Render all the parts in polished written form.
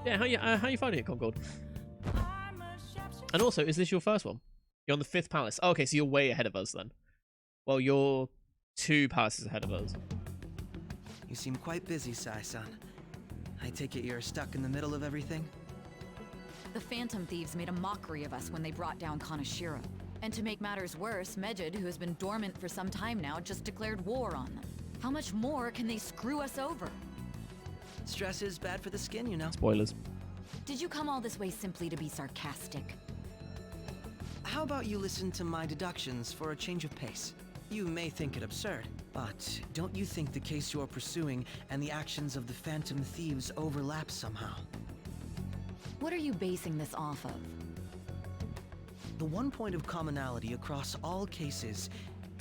Yeah, how you finding it, Concord? And also, is this your first one? You're on the 5th palace. Oh, okay, so you're way ahead of us then. Well, you're 2 palaces ahead of us. You seem quite busy, Sai-san. I take it you're stuck in the middle of everything? The Phantom Thieves made a mockery of us when they brought down Kanashiro. And to make matters worse, Mejid, who has been dormant for some time now, just declared war on them. How much more can they screw us over? Stress is bad for the skin, you know. Spoilers. Did you come all this way simply to be sarcastic? How about you listen to my deductions for a change of pace? You may think it absurd, but don't you think the case you're pursuing and the actions of the Phantom Thieves overlap somehow? What are you basing this off of? The one point of commonality across all cases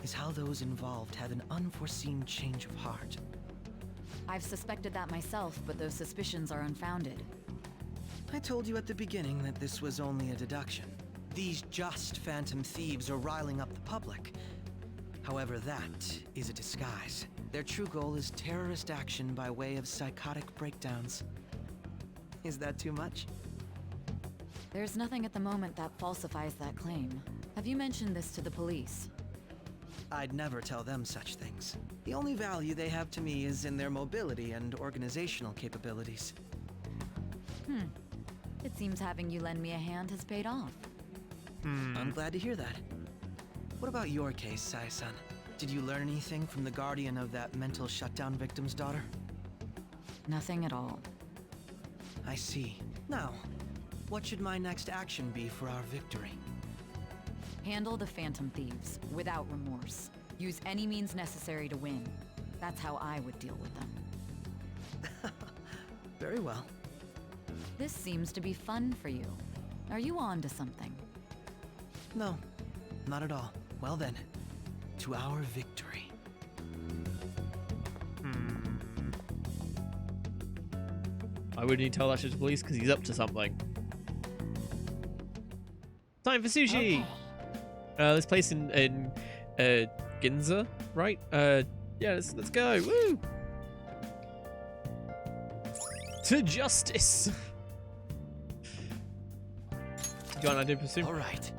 is how those involved had an unforeseen change of heart. I've suspected that myself, but those suspicions are unfounded. I told you at the beginning that this was only a deduction. These just Phantom Thieves are riling up the public. However, that is a disguise. Their true goal is terrorist action by way of psychotic breakdowns. Is that too much? There's nothing at the moment that falsifies that claim. Have you mentioned this to the police? I'd never tell them such things. The only value they have to me is in their mobility and organizational capabilities. It seems having you lend me a hand has paid off. I'm glad to hear that. What about your case, Sai-san? Did you learn anything from the guardian of that mental shutdown victim's daughter? Nothing at all. I see. Now, what should my next action be for our victory? Handle the Phantom Thieves, without remorse. Use any means necessary to win. That's how I would deal with them. Very well. This seems to be fun for you. Are you on to something? No, not at all. Well then, to our victory. I wouldn't need to tell that shit to the police because he's up to something. Time for sushi! This place in Ginza, right? Yeah, let's go. Woo! To justice! Do you want an idea to pursue? Alright.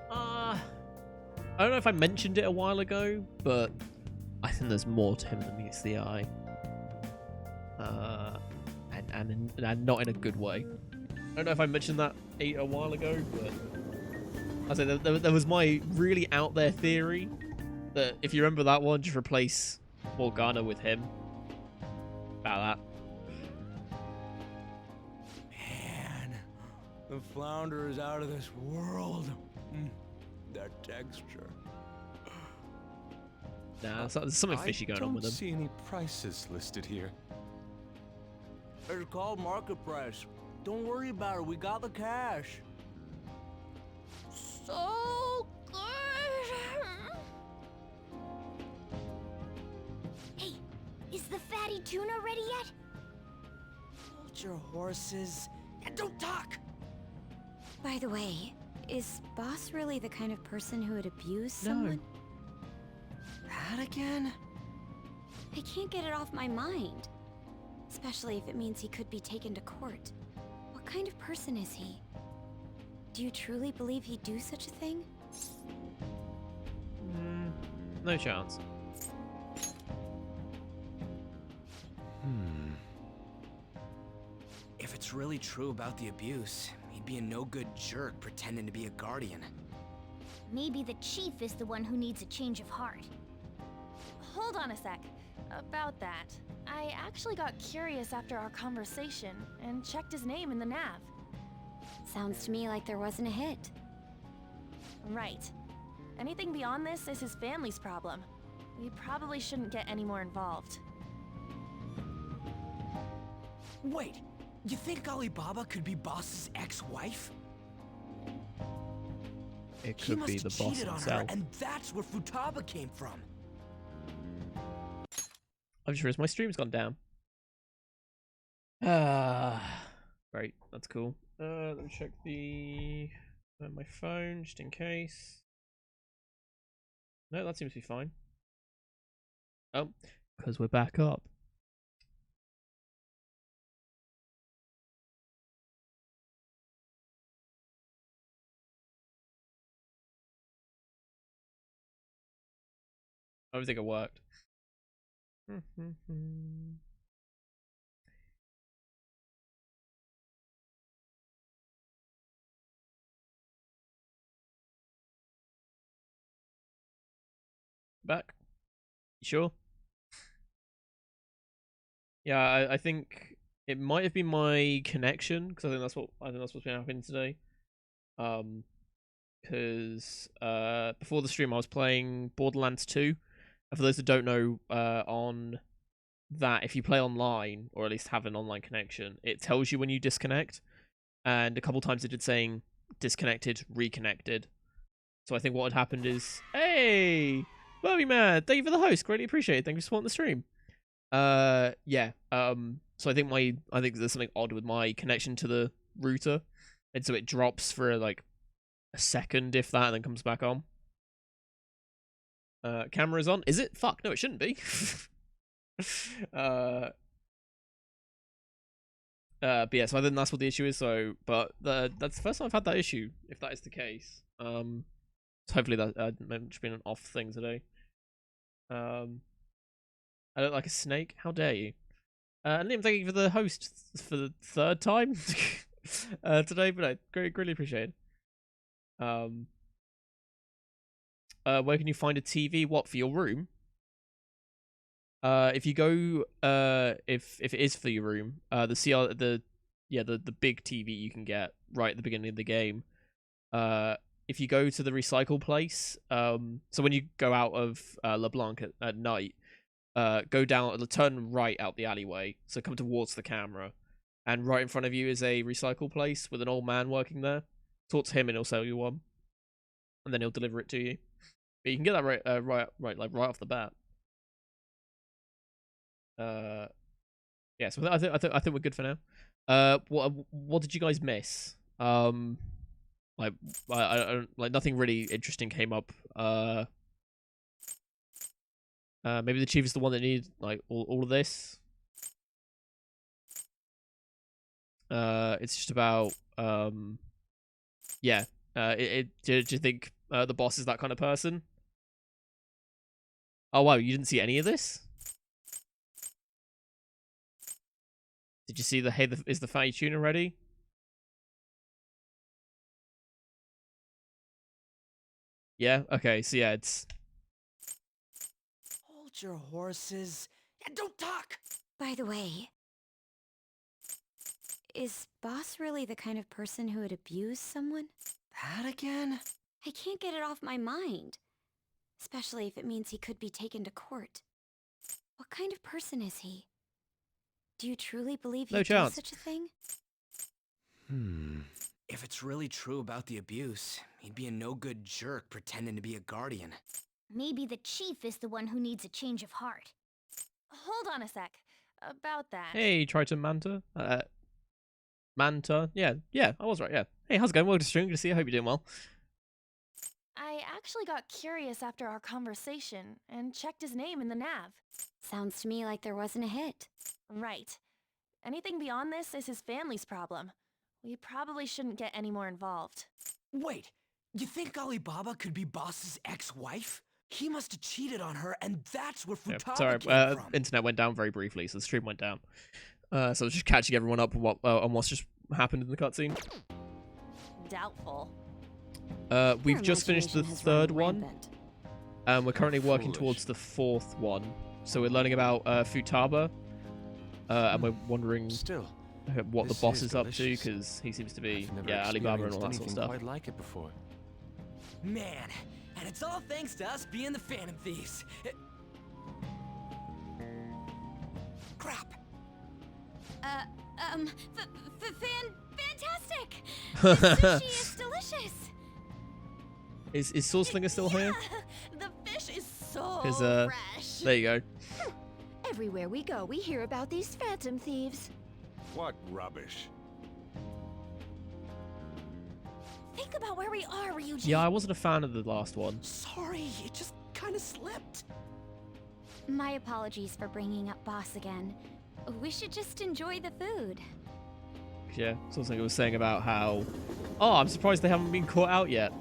I don't know if I mentioned it a while ago, but I think there's more to him than meets the eye. And not in a good way. I don't know if I mentioned that a while ago, but I said there was my really out there theory that if you remember that one, just replace Morgana with him. About that. Man, the flounder is out of this world. That texture. Nah, there's something fishy going on with I him. don't see any prices listed here. It's called market price. Don't worry about it. We got the cash. So good. Hey, is the fatty tuna ready yet? Hold your horses and don't talk! By the way, is Boss really the kind of person who would abuse someone? That again? I can't get it off my mind. Especially if it means he could be taken to court. What kind of person is he? Do you truly believe he'd do such a thing? No chance. If it's really true about the abuse, he'd be a no-good jerk pretending to be a guardian. Maybe the chief is the one who needs a change of heart. Hold on a sec. About that, I actually got curious after our conversation and checked his name in the nav. Sounds to me like there wasn't a hit. Right. Anything beyond this is his family's problem. We probably shouldn't get any more involved. Wait, you think Alibaba could be Boss's ex-wife? It He could must be the have boss cheated on himself. her, and that's where Futaba came from. I'm just realized my stream's gone down. Great, that's cool. Let me check my phone just in case. No, that seems to be fine. Oh, because we're back up. I don't think it worked. Back? You sure? Yeah, I think it might have been my connection because I think that's what's been happening today. Because before the stream I was playing Borderlands 2. And for those that don't know, on that, if you play online or at least have an online connection, it tells you when you disconnect. And a couple times it did saying disconnected, reconnected. So I think what had happened is, hey, Bobby Man, thank you for the host, greatly appreciated. Thank you for supporting the stream. Yeah. So I think there's something odd with my connection to the router, and so it drops for like a second, if that, and then comes back on. Camera's on. Is it? Fuck, no, it shouldn't be. But yeah, so I think that's what the issue is. So, but that's the first time I've had that issue, if that is the case. So hopefully that might just been an off thing today. I look like a snake. How dare you? And Liam, thank you for the host for the third time today, but I greatly appreciate it. Where can you find a TV? What, for your room? If you go, if it is for your room, the big TV you can get right at the beginning of the game. If you go to the recycle place, so when you go out of LeBlanc at night, go down, turn right out the alleyway, so come towards the camera, and right in front of you is a recycle place with an old man working there. Talk to him and he'll sell you one, and then he'll deliver it to you. But you can get that right off the bat. Yeah, so I think we're good for now. What did you guys miss? Like I don't, like, nothing really interesting came up. Maybe the chief is the one that needed like all of this. It's just about yeah. Do you think the boss is that kind of person? Oh wow, you didn't see any of this? Did you see is the fatty tuna ready? Yeah. Okay. So yeah, it's. Hold your horses and don't talk. By the way, is Boss really the kind of person who would abuse someone? That again? I can't get it off my mind. Especially if it means he could be taken to court. What kind of person is he? Do you truly believe he'd do such a thing? If it's really true about the abuse, he'd be a no-good jerk pretending to be a guardian. Maybe the chief is the one who needs a change of heart. Hold on a sec. About that. Hey, Triton Manta. Manta. Yeah, I was right. Yeah. Hey, how's it going? Welcome to stream. Good to see you. I hope you're doing well. I actually got curious after our conversation and checked his name in the nav. Sounds to me like there wasn't a hit. Right. Anything beyond this is his family's problem. We probably shouldn't get any more involved. Wait, you think Alibaba could be Boss's ex-wife? He must have cheated on her, and that's where Futaba came from. Internet went down very briefly, so the stream went down. So I was just catching everyone up on what's just happened in the cutscene. Doubtful. We've just finished the third one, and we're currently working towards the fourth one. So we're learning about Futaba, and we're wondering what the boss is up to, because he seems to be Alibaba and all that sort of stuff. Quite like it before. Man, and it's all thanks to us being the Phantom Thieves. Crap. Fantastic! The sushi is delicious! Is Soulslinger still here? The fish is so fresh. There you go. Everywhere we go, we hear about these phantom thieves. What rubbish. Think about where we are, Ryuji. Yeah, I wasn't a fan of the last one. Sorry, it just kind of slipped. My apologies for bringing up Boss again. We should just enjoy the food. Yeah, Soulslinger was saying about how, oh, I'm surprised they haven't been caught out yet.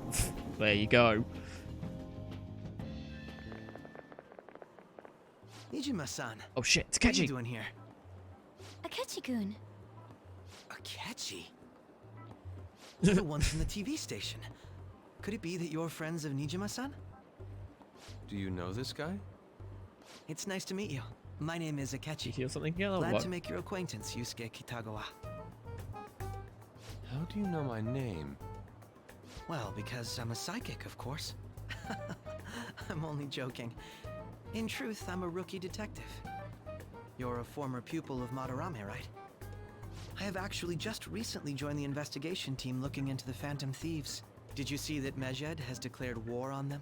There you go. Nijima-san. Oh shit, it's What are you catchy. doing here? Akechi-kun. Akechi? You're the one from the TV station. Could it be that you're friends of Nijima-san? Do you know this guy? It's nice to meet you. My name is You Akechi. hear something? Yeah, Glad what? to make your acquaintance, Yusuke Kitagawa. How do you know my name? Well, because I'm a psychic, of course. I'm only joking. In truth, I'm a rookie detective. You're a former pupil of Madarame, right? I have actually just recently joined the investigation team looking into the Phantom Thieves. Did you see that Medjed has declared war on them?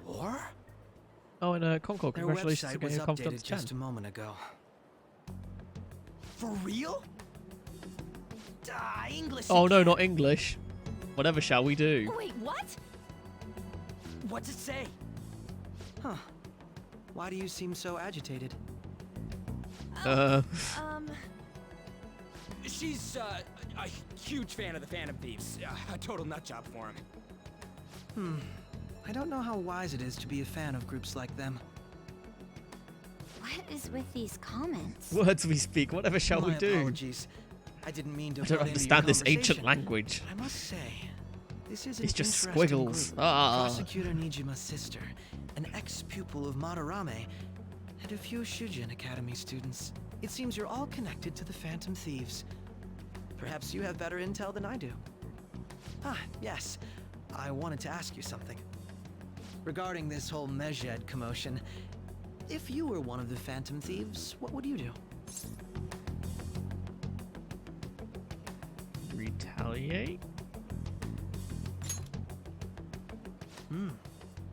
War? Oh, and Concord, Their congratulations website on getting was a confidence updated 10. just a moment ago. For real? English. Oh no, again. not English. Whatever shall we do? Wait, what? What's it say? Huh. Why do you seem so agitated? She's a huge fan of the Phantom Thieves. A total nutjob for him. I don't know how wise it is to be a fan of groups like them. What is with these comments? Words we speak, whatever shall My we do? apologies. I didn't mean to I don't butt into your understand this ancient conversation. language. I must say, this is an It's just interesting squiggles. group. Ah. Prosecutor Nijima's sister, an ex-pupil of Madarame, and a few Shujin Academy students. It seems you're all connected to the Phantom Thieves. Perhaps you have better intel than I do. Ah, yes. I wanted to ask you something. Regarding this whole Medjed commotion, if you were one of the Phantom Thieves, what would you do? Retaliate?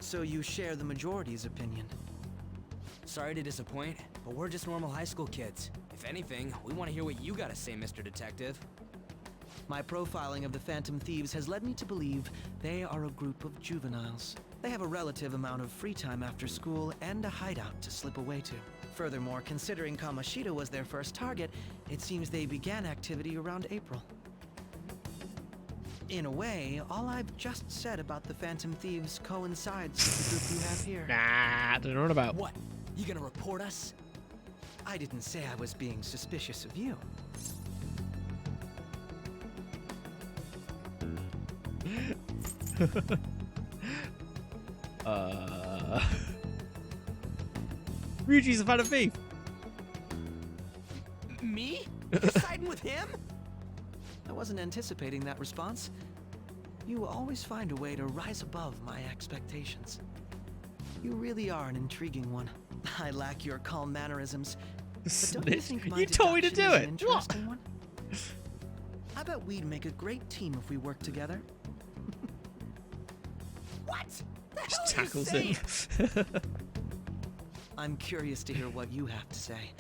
So you share the majority's opinion. Sorry to disappoint, but we're just normal high school kids. If anything, we want to hear what you gotta say, Mr. Detective. My profiling of the Phantom Thieves has led me to believe they are a group of juveniles. They have a relative amount of free time after school and a hideout to slip away to. Furthermore, considering Kamoshida was their first target, it seems they began activity around April. In a way, all I've just said about the Phantom Thieves coincides with the group you have here. Nah, I don't know what about. What? You gonna report us? I didn't say I was being suspicious of you. Ryuji's a fan of thief. Me? You're siding with him? I wasn't anticipating that response. You always find a way to rise above my expectations. You really are an intriguing one. I lack your calm mannerisms. But don't you think my You told me to deduction do is an it. What? interesting one? I bet we'd make a great team if we worked together. What? The hell Just are you tackles saying? him. I'm curious to hear what you have to say.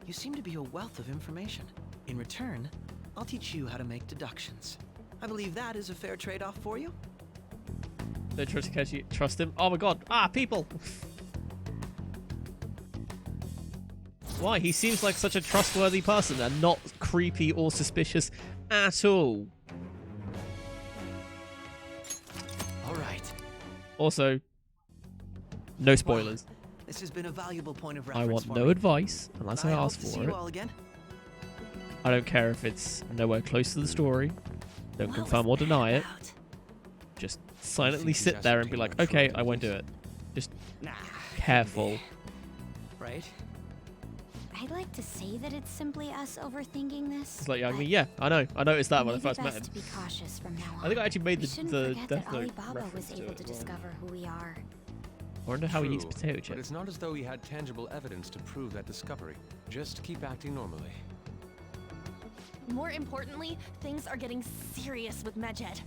You seem to be a wealth of information. In return, I'll teach you how to make deductions. I believe that is a fair trade-off for you. Don't trust him. Oh my god. Ah, people. Why? He seems like such a trustworthy person and not creepy or suspicious at all. All right. Also, no spoilers. Well, this has been a valuable point of I reference want for no me. advice unless I hope ask to see for you it. all again. I don't care if it's nowhere close to the story. Don't What confirm or was deny that it. about? Just silently think he's sit there and be like, ascertained our okay, true I won't do it. Just Nah. careful. Right? I'd like to say that it's simply us overthinking this. It's like, but yeah, I know. I noticed that when I maybe first met best him. to be cautious from now on. I think I actually made We the shouldn't forget Death that Note Alibaba was reference to able it to as well. discover who we are. I wonder how he eats True, potato But chips. it's not as though he had tangible evidence to prove that discovery. Just keep acting normally. More importantly, things are getting serious with Medjed.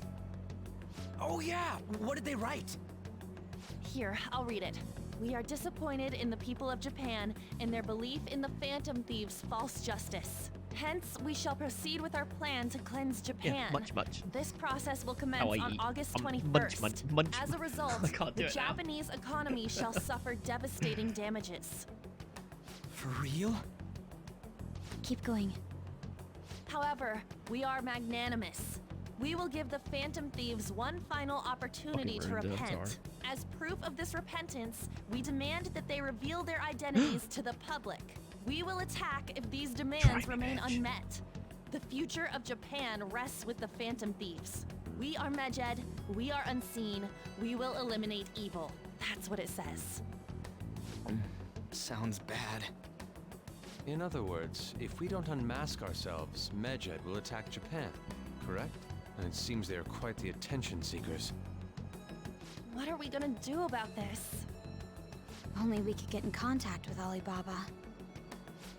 Oh yeah, what did they write? Here, I'll read it. We are disappointed in the people of Japan in their belief in the Phantom Thieves' false justice. Hence, we shall proceed with our plan to cleanse Japan. Yeah, much. This process will commence How I on eat. August Munch, 21st. munch. As a result, I can't do the it now. Japanese economy shall suffer devastating damages. For real? Keep going. However, we are magnanimous. We will give the Phantom Thieves one final opportunity to ruined it, I'm repent. sorry. As proof of this repentance, we demand that they reveal their identities to the public. We will attack if these demands remain unmet. The future of Japan rests with the Phantom Thieves. We are Medjed, we are unseen, we will eliminate evil. That's what it says. Sounds bad. In other words, if we don't unmask ourselves, Medjed will attack Japan, correct? And it seems they are quite the attention seekers. What are we gonna do about this? Only we could get in contact with Alibaba.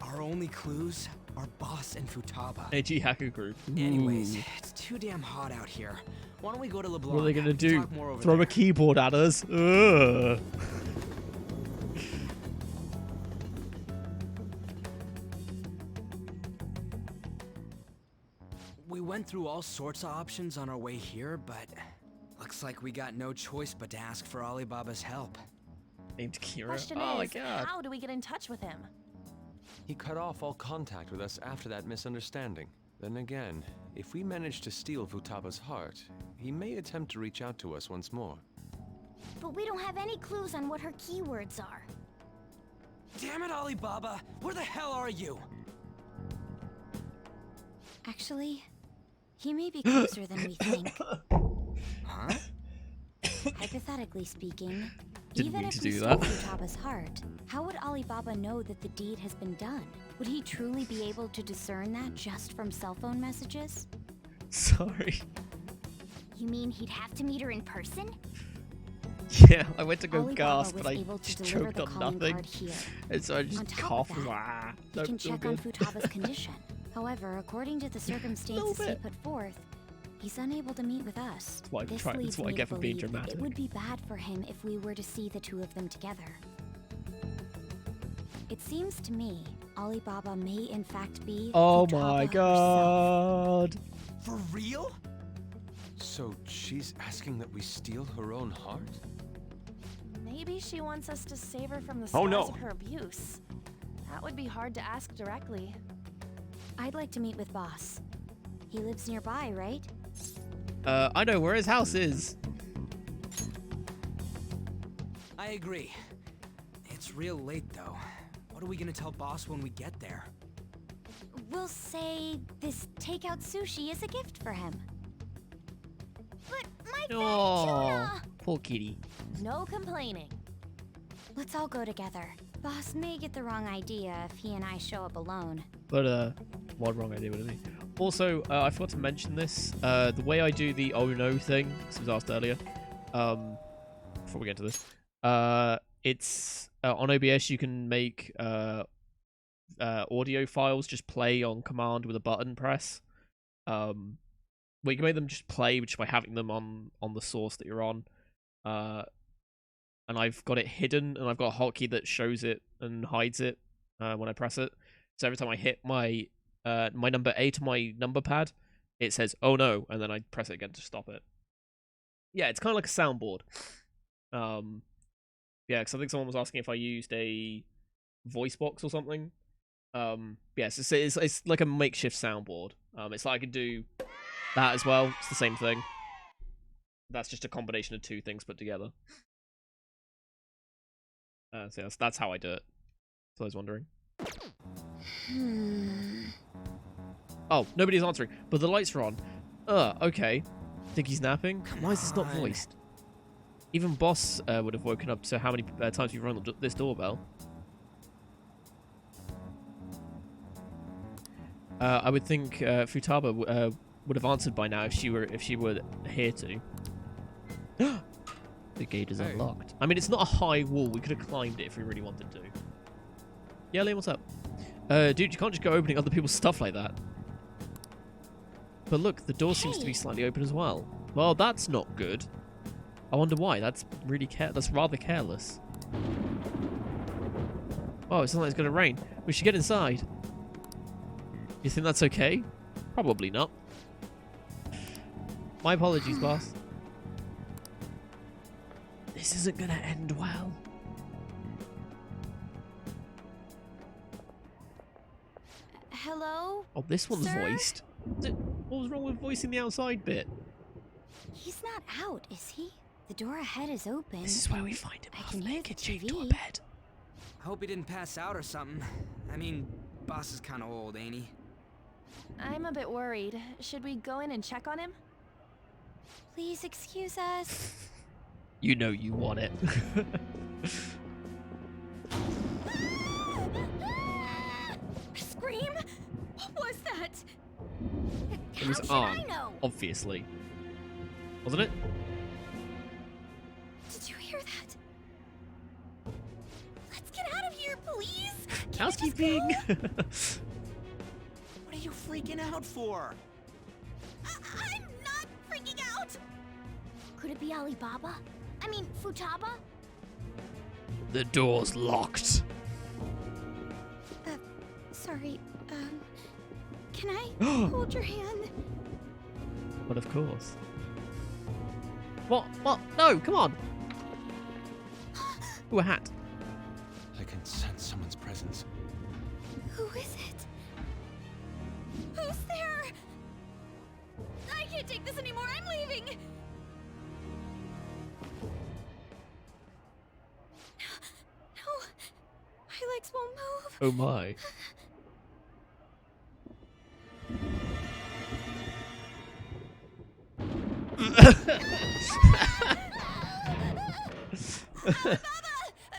Our only clues are Boss and Futaba. AG hacker group. Anyways, Ooh. it's too damn hot out here. Why don't we go to LeBlanc? What are they gonna do? Talk more over Throw there. a keyboard at us? Ugh. We went through all sorts of options on our way here, but looks like we got no choice but to ask for Alibaba's help. Named Kira. Question Oh my is, god. how do we get in touch with him? He cut off all contact with us after that misunderstanding. Then again, if we manage to steal Futaba's heart, he may attempt to reach out to us once more. But we don't have any clues on what her keywords are. Damn it, Alibaba! Where the hell are you? Actually, he may be closer than we think. Huh? Hypothetically speaking, Didn't even mean if to we do stole that. Futaba's heart, how would Alibaba know that the deed has been done? Would he truly be able to discern that just from cell phone messages? Sorry. You mean he'd have to meet her in person? Yeah, I went to go Alibaba gasp, was but I able to just deliver choked the on calling nothing. card here. And so I On just top coughed. of that, Wah. You Nope, can all check on good. Futaba's condition. However, according to the circumstances he bit. put forth, he's unable to meet with us. That's why I'm This trying- leads that's what I me get to for being believe that dramatic. it would be bad for him if we were to see the two of them together. It seems to me Alibaba may in fact be Oh Futaba my herself. god. For real? So she's asking that we steal her own heart? Maybe she wants us to save her from the Oh, scars no. of her abuse. That would be hard to ask directly. I'd like to meet with Boss. He lives nearby, right? I know where his house is. I agree. It's real late though. What are we gonna tell Boss when we get there? We'll say this takeout sushi is a gift for him. But my Oh, Tuna! poor kitty. No complaining. Let's all go together. Boss may get the wrong idea if he and I show up alone. But, what wrong idea would it be? Also, I forgot to mention this. The way I do the oh no thing, this was asked earlier, before we get to this, it's, on OBS you can make, audio files just play on command with a button press. Well, you can make them just play just by having them on the source that you're on. And I've got it hidden, and I've got a hotkey that shows it and hides it when I press it. So every time I hit my my number 8 on my number pad, it says "oh no," and then I press it again to stop it. Yeah, it's kind of like a soundboard. Yeah, because I think someone was asking if I used a voice box or something. Yes, it's like a makeshift soundboard. It's like I could do that as well. It's the same thing. That's just a combination of two things put together. So yes, that's how I do it. So I was wondering. Oh, nobody's answering, but the lights are on. Okay. Think he's napping? Why is this not voiced? Even Boss would have woken up. So how many times you've rung this doorbell? I would think Futaba would have answered by now if she were here to. The gate is unlocked. I mean, it's not a high wall. We could have climbed it if we really wanted to. Yeah, Liam, what's up? Dude, you can't just go opening other people's stuff like that. But look, the door seems to be slightly open as well. Well, that's not good. I wonder why. That's really that's rather careless. Oh, it sounds like it's going to rain. We should get inside. You think that's okay? Probably not. My apologies, boss. This isn't going to end well. Hello? Oh, this one's Sir? voiced. What was wrong with voicing the outside bit? He's not out, is he? The door ahead is open. This is where we find him I half can hear naked the chained to a TV. bed. Hope he didn't pass out or something. I mean, boss is kind of old, ain't he? I'm a bit worried. Should we go in and check on him? Please excuse us. You know you want it. Scream? What was that? It was How should arm, I know? obviously. Wasn't it? Did you hear that? Let's get out of here, please. Can Housekeeping. What are you freaking out for? I'm not freaking out. Could it be Alibaba? I mean, Futaba? The door's locked. Sorry. Can I hold your hand? But of course. What? What? No, come on. Ooh, a hat. I can sense someone's presence. Who is it? Who's there? I can't take this anymore. I'm leaving. No, my legs won't move. Oh my.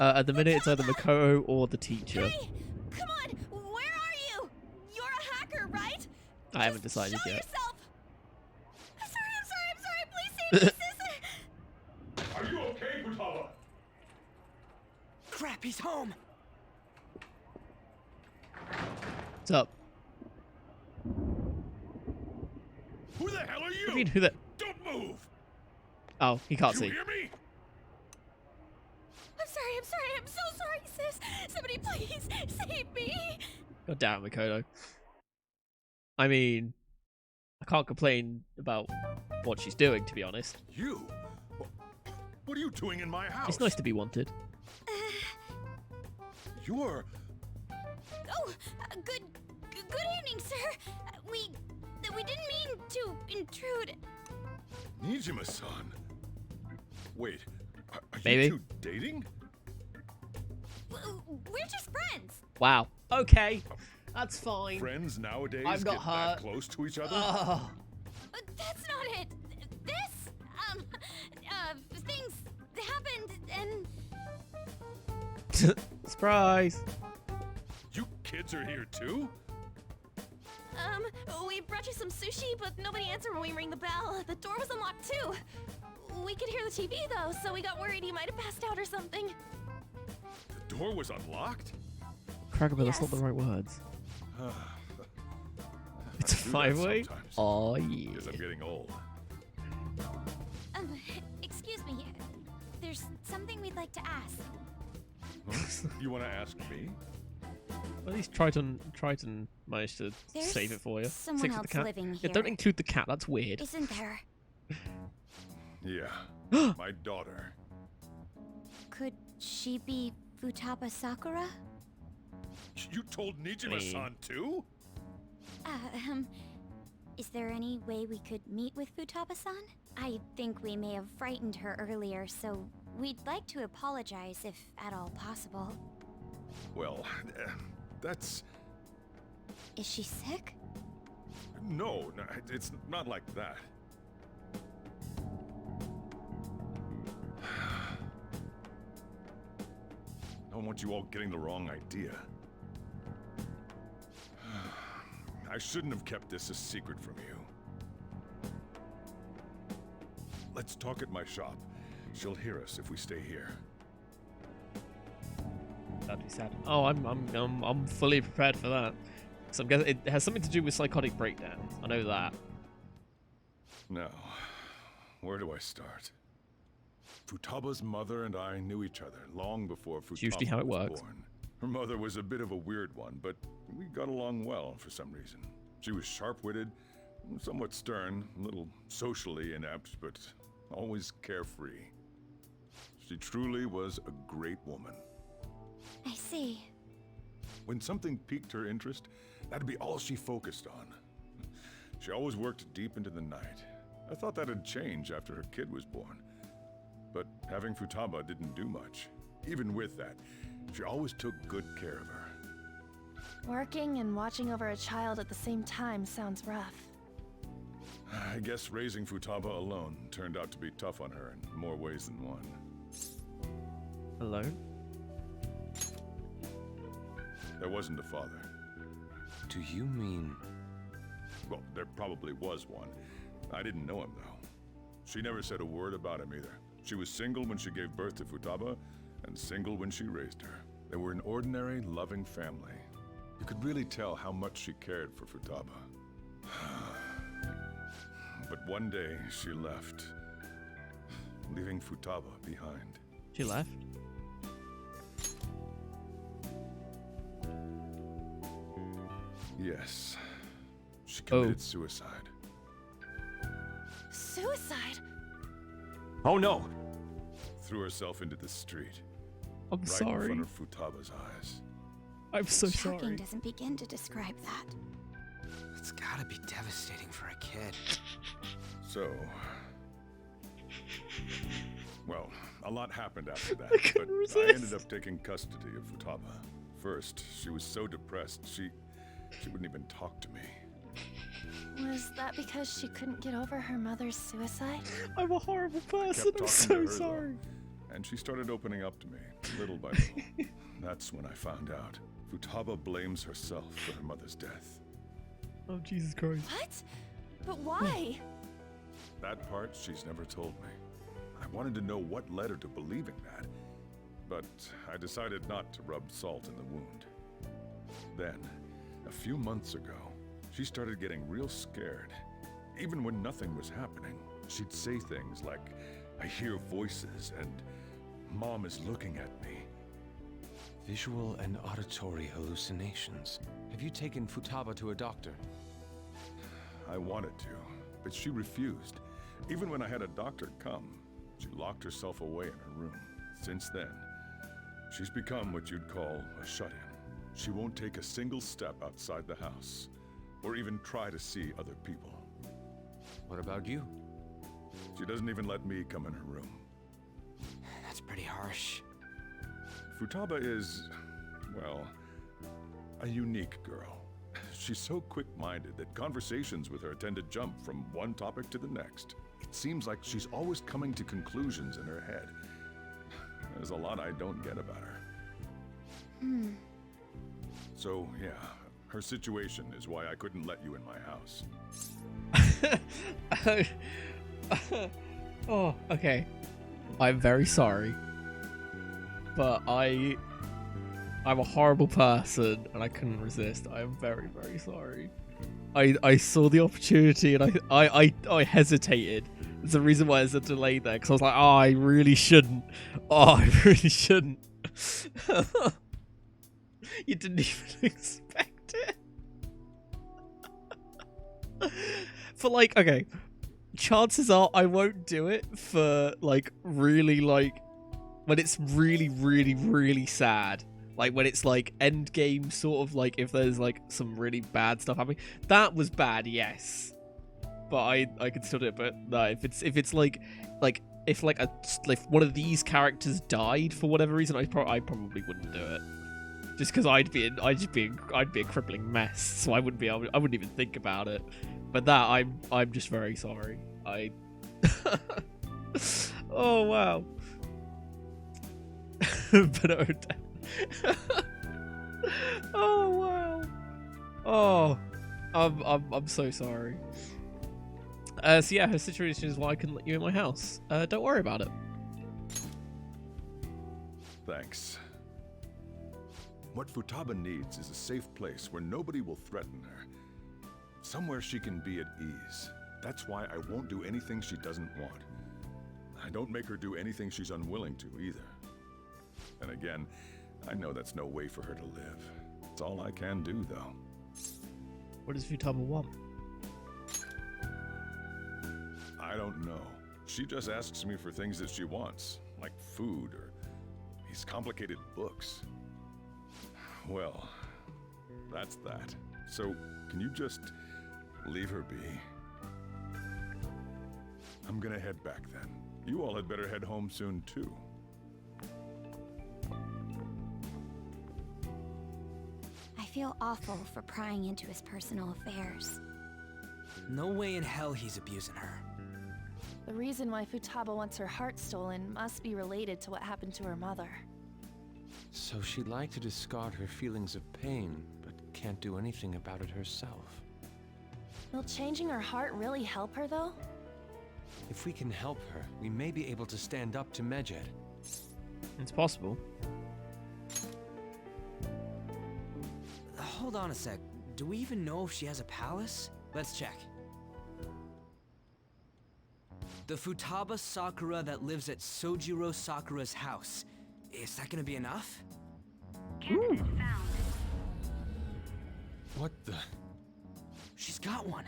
At the minute, it's either Makoto or the teacher. Hey, come on! Where are you? You're a hacker, right? I haven't decided Show yet. yourself. I'm sorry. Please save me, sis. Are you okay, Futaba? Crap, he's home. What's up? Who the hell are you? I mean, who the? Don't move! Oh, he can't You see. hear me? I'm so sorry, sis. Somebody please save me. God damn it, Makoto. I mean, I can't complain about what she's doing, to be honest. You? What are you doing in my house? It's nice to be wanted. You're... Oh, good evening, sir. We didn't mean to intrude. Nijima-san. Wait, are Maybe. you two dating? We're just friends. Wow. Okay. That's fine. Friends nowadays I'm not get hurt. that close to each other? Oh. But that's not it. This, things happened and... Surprise. You kids are here too? We brought you some sushi, but nobody answered when we rang the bell. The door was unlocked too. We could hear the TV though, so we got worried you might have passed out or something. The door was unlocked? Crackerbill, that's not the right words. It's a I do that five-way? sometimes. Oh, yeah. Guess I'm getting old. Excuse me. There's something we'd like to ask. Huh? You want to ask me? At least Triton managed to There's save it for you. someone Six with else the cat. living Yeah, don't here. include the cat, that's weird. Isn't there? Yeah, my daughter. Could she be Futaba Sakura? You told Nijima-san too? Is there any way we could meet with Futaba-san? I think we may have frightened her earlier, so we'd like to apologize if at all possible. Well, that's... Is she sick? No, it's not like that. I don't want you all getting the wrong idea. I shouldn't have kept this a secret from you. Let's talk at my shop. She'll hear us if we stay here. That'd be sad. Oh, I'm fully prepared for that. So I'm guessing it has something to do with psychotic breakdowns. I know that. Now, where do I start? Futaba's mother and I knew each other long before Futaba It's usually how it was works. born. Her mother was a bit of a weird one, but we got along well for some reason. She was sharp-witted, somewhat stern, a little socially inept, but always carefree. She truly was a great woman. I see. When something piqued her interest, that'd be all she focused on. She always worked deep into the night. I thought that'd change after her kid was born. But having Futaba didn't do much. Even with that, she always took good care of her. Working and watching over a child at the same time sounds rough. I guess raising Futaba alone turned out to be tough on her in more ways than one. Alone? There wasn't a father. Do you mean... Well, there probably was one. I didn't know him, though. She never said a word about him either. She was single when she gave birth to Futaba, and single when she raised her. They were an ordinary, loving family. You could really tell how much she cared for Futaba. But one day, she left, leaving Futaba behind. She left? Yes. She committed suicide. Suicide? Oh no! Threw herself into the street. I'm right sorry. in front of Futaba's eyes. I'm so Shocking sorry. doesn't begin to describe that. It's gotta be devastating for a kid. So... Well, a lot happened after that, but resist. I ended up taking custody of Futaba. First, she was so depressed, she wouldn't even talk to me. Was that because she couldn't get over her mother's suicide? I'm a horrible person. Kept I'm talking so to her, sorry. though, and she started opening up to me, little by little. That's when I found out. Futaba blames herself for her mother's death. Oh, Jesus Christ. What? But why? That part she's never told me. I wanted to know what led her to believing that, but I decided not to rub salt in the wound. Then, a few months ago, she started getting real scared. Even when nothing was happening, she'd say things like, "I hear voices," and "Mom is looking at me." Visual and auditory hallucinations. Have you taken Futaba to a doctor? I wanted to, but she refused. Even when I had a doctor come, she locked herself away in her room. Since then, she's become what you'd call a shut-in. She won't take a single step outside the house, or even try to see other people. What about you? She doesn't even let me come in her room. That's pretty harsh. Futaba is, well, a unique girl. She's so quick-minded that conversations with her tend to jump from one topic to the next. It seems like she's always coming to conclusions in her head. There's a lot I don't get about her. So, yeah, her situation is why I couldn't let you in my house. Oh, okay. I'm very sorry. But I'm a horrible person and I couldn't resist. I am very, very sorry. I saw the opportunity and I hesitated. There's the reason why there's a delay there, because I was like, oh, I really shouldn't. Oh, I really shouldn't. You didn't even expect it. For like, okay, chances are I won't do it for like really like when it's really, really, really sad. Like when it's like end game sort of like if there's like some really bad stuff happening. That was bad, yes. But I could still do it. But no, if it's like if one of these characters died for whatever reason, I probably wouldn't do it. Just because I'd be a crippling mess, so I wouldn't even think about it. But that I'm just very sorry. Oh wow. But oh wow. Oh, I'm so sorry. So yeah, her situation is why I couldn't let you in my house. Don't worry about it. Thanks. What Futaba needs is a safe place where nobody will threaten her. Somewhere she can be at ease. That's why I won't do anything she doesn't want. I don't make her do anything she's unwilling to either. And again, I know that's no way for her to live. It's all I can do, though. What does Futaba want? I don't know. She just asks me for things that she wants, like food or these complicated books. Well, that's that. So, can you just Leave her be. I'm gonna head back then. You all had better head home soon, too. I feel awful for prying into his personal affairs. No way in hell he's abusing her. The reason why Futaba wants her heart stolen must be related to what happened to her mother. So she'd like to discard her feelings of pain, but can't do anything about it herself. Will changing her heart really help her, though? If we can help her, we may be able to stand up to Medjed. It's possible. Hold on a sec. Do we even know if she has a palace? Let's check. The Futaba Sakura that lives at Sojiro Sakura's house. Is that gonna be enough? What the? She's got one.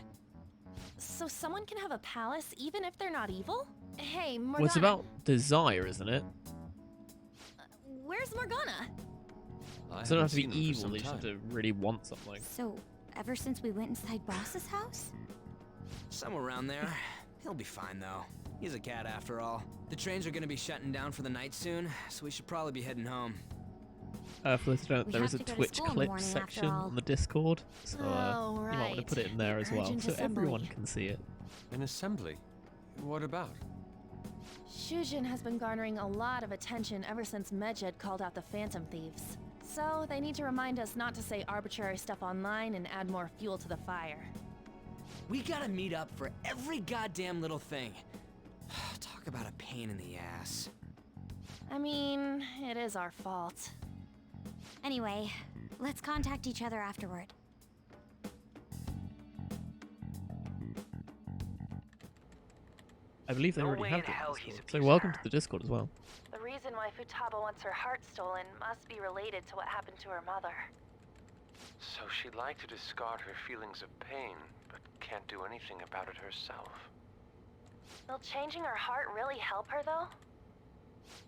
So someone can have a palace even if they're not evil? Hey, Morgana. Well, it's about desire, isn't it? Where's Morgana? So they don't have to be evil, they just have to really want something. So, ever since we went inside Boss's house? Somewhere around there. He'll be fine, though. He's a cat after all. The trains are gonna be shutting down for the night soon, so we should probably be heading home. For those who don't, there is a Twitch clip section on the Discord, so you might want to put it in there as well, so everyone can see it. An assembly? What about? Shujin has been garnering a lot of attention ever since Medjed called out the Phantom Thieves. So they need to remind us not to say arbitrary stuff online and add more fuel to the fire. We gotta meet up for every goddamn little thing. Talk about a pain in the ass. I mean, it is our fault. Anyway, let's contact each other afterward. I believe they No already way have in hell the he's Discord, so abused welcome her. to the Discord as well. The reason why Futaba wants her heart stolen must be related to what happened to her mother. So she'd like to discard her feelings of pain, but can't do anything about it herself. Will changing her heart really help her, though?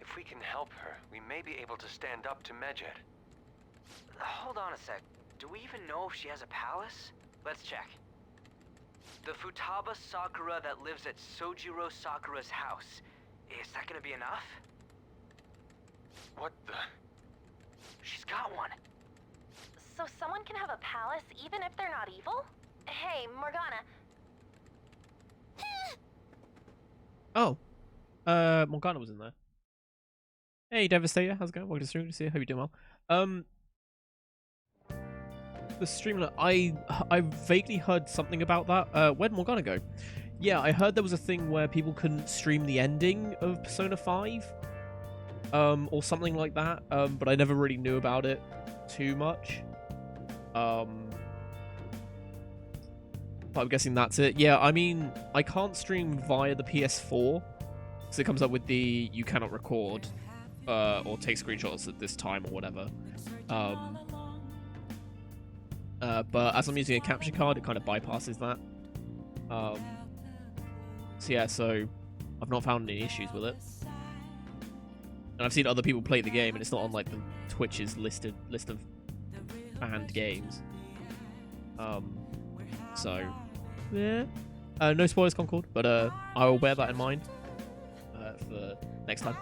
If we can help her, we may be able to stand up to Medjed. Hold on a sec. Do we even know if she has a palace? Let's check. The Futaba Sakura that lives at Sojiro Sakura's house. Is that gonna be enough? What the? She's got one. So someone can have a palace even if they're not evil? Hey, Morgana. Oh. Morgana was in there. Hey, Devastator, how's it going? Welcome to the stream. Good to see you. Hope you're doing well. The streamer, I vaguely heard something about that. Where'd Morgana go? Yeah, I heard there was a thing where people couldn't stream the ending of Persona 5. Or something like that. But I never really knew about it too much. But I'm guessing that's it. Yeah, I mean, I can't stream via the PS4. So it comes up with the you cannot record or take screenshots at this time or whatever. But as I'm using a capture card, it kind of bypasses that. So yeah, so I've not found any issues with it. And I've seen other people play the game, and it's not on like the Twitch's list of banned games. So yeah, no spoilers, Concord, but I will bear that in mind for next time.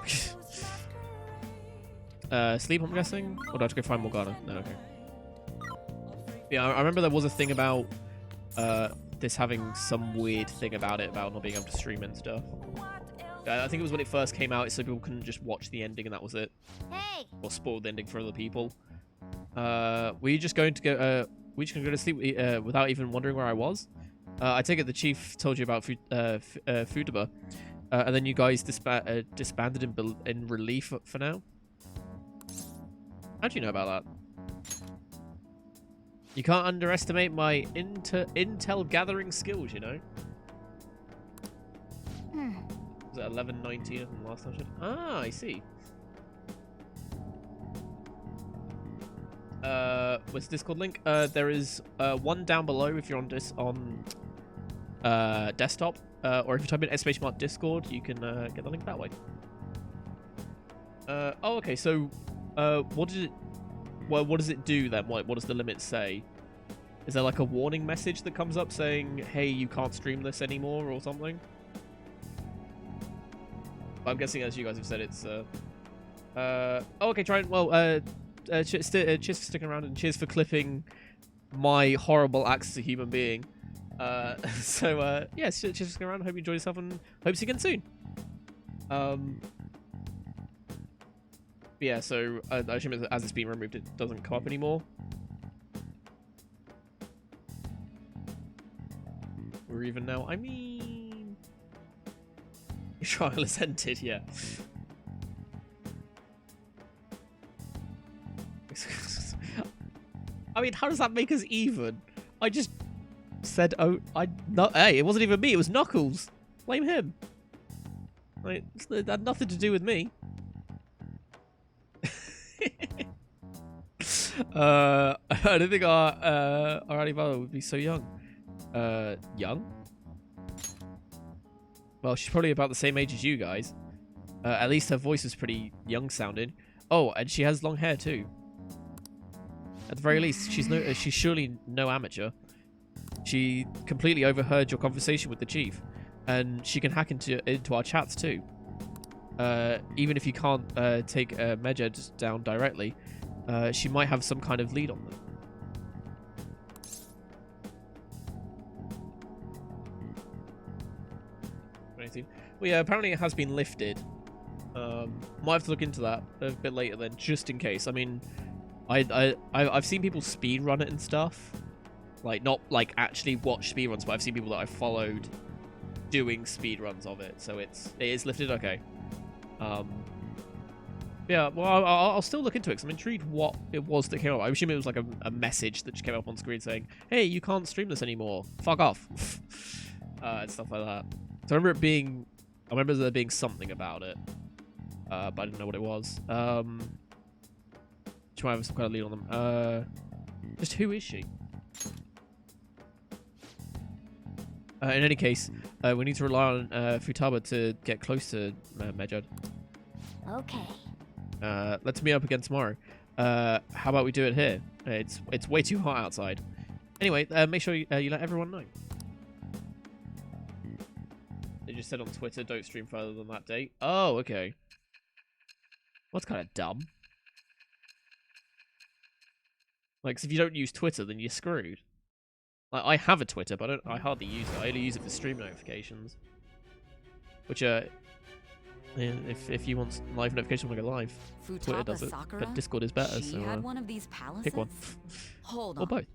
Sleep, I'm guessing, or do I have to go find Morgana? No, okay. Yeah, I remember there was a thing about this having some weird thing about it, about not being able to stream and stuff. I think it was when it first came out, so people couldn't just watch the ending and that was it. Hey! Or spoil the ending for other people. Were you just going to go? We just gonna go to sleep without even wondering where I was? I take it the chief told you about Futaba, and then you guys disbanded in relief for now. How do you know about that? You can't underestimate my intel gathering skills, you know. Was it 11:19 from the last time I checked? Ah, I see. Where's the Discord link? There is one down below if you're on desktop, or if you type in !Discord, you can get the link that way. Oh, okay. So, what does it do then? What does the limit say? Is there like a warning message that comes up saying, hey, you can't stream this anymore or something? But I'm guessing, as you guys have said, it's... oh, okay, try and... Well, cheers for sticking around and cheers for clipping my horrible acts as a human being. Yeah, cheers for sticking around. Hope you enjoy yourself and hope to see you again soon. Yeah, so I assume as it's been removed, it doesn't come up anymore. We're even now. I mean, trial has ended. Yeah. I mean, how does that make us even? I just said, oh, hey, it wasn't even me. It was Knuckles. Blame him. Like, it had nothing to do with me. I don't think our Alibaba would be so young. Young? Well, she's probably about the same age as you guys. At least her voice is pretty young sounding. Oh, and she has long hair too. At the very least, she's surely no amateur. She completely overheard your conversation with the chief, and she can hack into our chats too. Even if you can't take Medjed down directly, she might have some kind of lead on them. Well, yeah, apparently it has been lifted. Might have to look into that a bit later then, just in case. I mean, I've seen people speedrun it and stuff. Like, not like actually watch speedruns, but I've seen people that I've followed doing speedruns of it. So it is lifted, okay. Yeah, well, I'll still look into it because I'm intrigued what it was that came up. I assume it was like a message that just came up on screen saying, hey, you can't stream this anymore. Fuck off. And stuff like that. So I remember there being something about it. But I didn't know what it was. She might have some kind of lead on them. Just who is she? In any case, we need to rely on Futaba to get close to Medjed. Okay. Let's meet up again tomorrow. How about we do it here? It's way too hot outside. Anyway, make sure you let everyone know. They just said on Twitter, don't stream further than that date. Oh, okay. Well, that's kind of dumb. Like, 'cause if you don't use Twitter, then you're screwed. Like, I have a Twitter, but I hardly use it. I only use it for stream notifications. Which, if you want live notifications when I go live, Twitter does it. But Discord is better, she so had one of these palaces? pick one. Hold on. Or both.